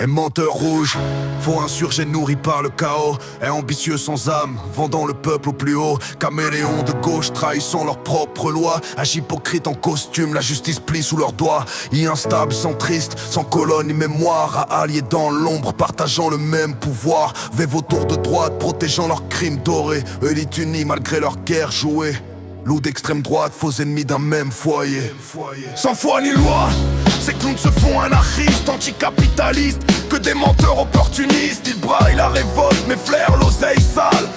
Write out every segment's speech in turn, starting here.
Et menteur rouge, faux insurgé nourri par le chaos. Et ambitieux sans âme, vendant le peuple au plus haut. Caméléons de gauche, trahissant leurs propres lois. Âge hypocrite en costume, la justice plie sous leurs doigts. Instable, centriste, sans colonne ni mémoire. À alliés dans l'ombre, partageant le même pouvoir. Vêve autour de droite, protégeant leurs crimes dorés. Élite unie malgré leur guerre jouée. Loup d'extrême droite, faux ennemis d'un même foyer. Sans foi ni loi, ces clowns se font anarchistes, anticapitalistes. Que des menteurs opportunistes, ils braillent la révolte, mais flairent l'oseille sale.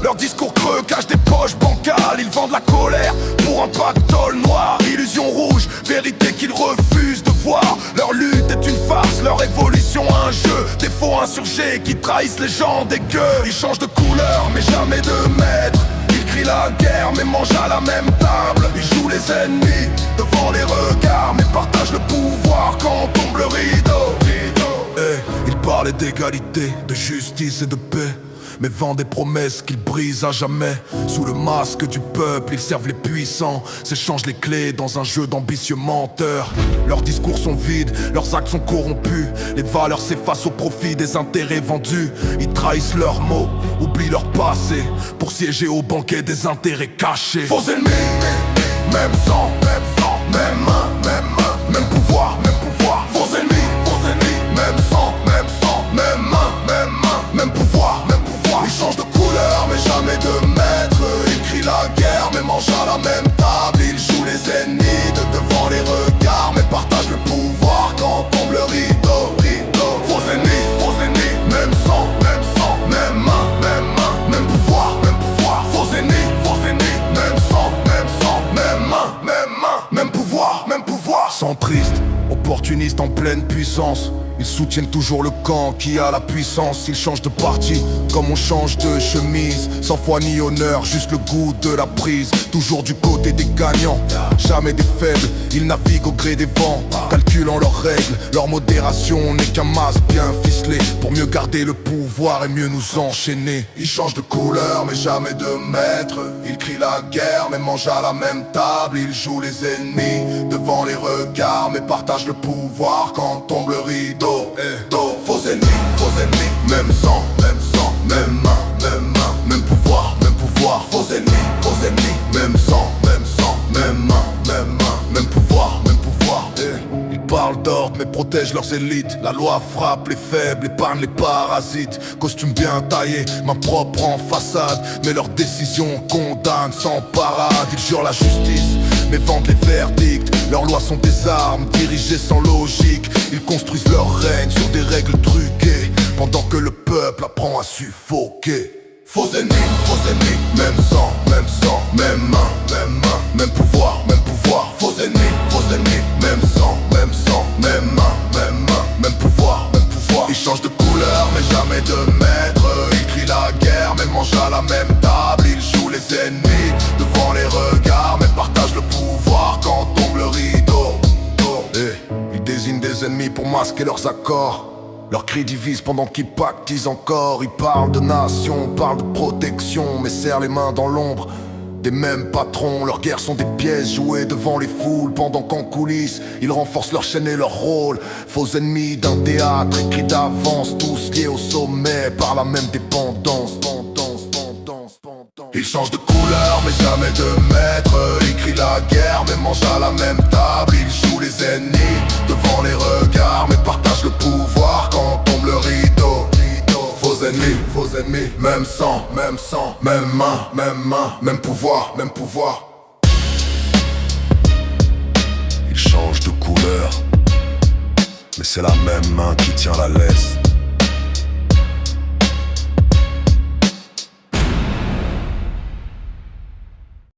Leur discours creux cache des poches bancales. Ils vendent la colère pour un pactole noir. Illusion rouge, vérité qu'ils refusent de voir. Leur lutte est une farce, leur évolution un jeu. Des faux insurgés qui trahissent les gens des gueux. Ils changent de couleur, mais jamais de maître. Ils crient la guerre mais mangent à la même table. Ils jouent les ennemis devant les regards, mais partagent le pouvoir quand tombe le rideau. Ils parlaient d'égalité, de justice et de paix, mais vendent des promesses qu'ils brisent à jamais. Sous le masque du peuple, ils servent les puissants, s'échangent les clés dans un jeu d'ambitieux menteurs. Leurs discours sont vides, leurs actes sont corrompus. Les valeurs s'effacent au profit des intérêts vendus. Ils trahissent leurs mots, oublient leur passé, pour siéger au banquet des intérêts cachés. Faux ennemis, même sang, même main, même pouvoir, Faux ennemis, même sang, même main, même pouvoir. Ils changent de couleur mais jamais de maître. Ils crient la guerre mais mangent à la même table. Ils jouent les ennemis devant les regards, mais partagent le pouvoir quand tombe le rideau. Faux ennemis, même sang, même main, même pouvoir. Faux ennemis, même sang, même pouvoir. Centriste, opportuniste en pleine puissance. Ils soutiennent toujours le camp qui a la puissance. Ils changent de parti comme on change de chemise. Sans foi ni honneur, juste le goût de la prise. Toujours du côté des gagnants, jamais des faibles. Ils naviguent au gré des vents, calculant leurs règles. Leur modération n'est qu'un masque bien ficelé, pour mieux garder le pouvoir et mieux nous enchaîner. Ils changent de couleur mais jamais de maître. Ils crient la guerre mais mangent à la même table. Ils jouent les ennemis devant les regards, mais partagent le pouvoir quand tombe le rideau. Faux ennemis, même sang, même main, même pouvoir. Faux ennemis, même sang, même main, même pouvoir. Ils parlent d'ordre mais protègent leurs élites. La loi frappe les faibles, épargne les parasites. Costume bien taillé, main propre en façade, mais leurs décisions condamnent sans parade. Ils jurent la justice mais vendent les verdicts. Leurs lois sont des armes dirigées sans logique. Ils construisent leur règne sur des règles truquées, pendant que le peuple apprend à suffoquer. Faux ennemis, même sang, même main, même pouvoir. Faux ennemis, même sang, même main, même pouvoir. Ils changent de couleur mais jamais de maître. Ils crient la guerre mais mangent à la même table. Ils jouent les ennemis devant les regards, mais partagent le pouvoir quand tombe le rideau. Ils désignent des ennemis pour masquer leurs accords. Leurs cris divisent pendant qu'ils pactisent encore. Ils parlent de nation, parlent de protection, mais serrent les mains dans l'ombre des mêmes patrons. Leurs guerres sont des pièces jouées devant les foules, pendant qu'en coulisses ils renforcent leur chaîne et leur rôle. Faux ennemis d'un théâtre écrit d'avance, tous liés au sommet par la même dépendance. Ils changent de couleur mais jamais de maître. Ils crient la guerre mais mangent à la même table. Ils jouent les ennemis devant les regards, mais partagent le pouvoir quand tombe le rideau. Faux ennemis, même sang, même main, même pouvoir. Ils changent de couleur, mais c'est la même main qui tient la laisse.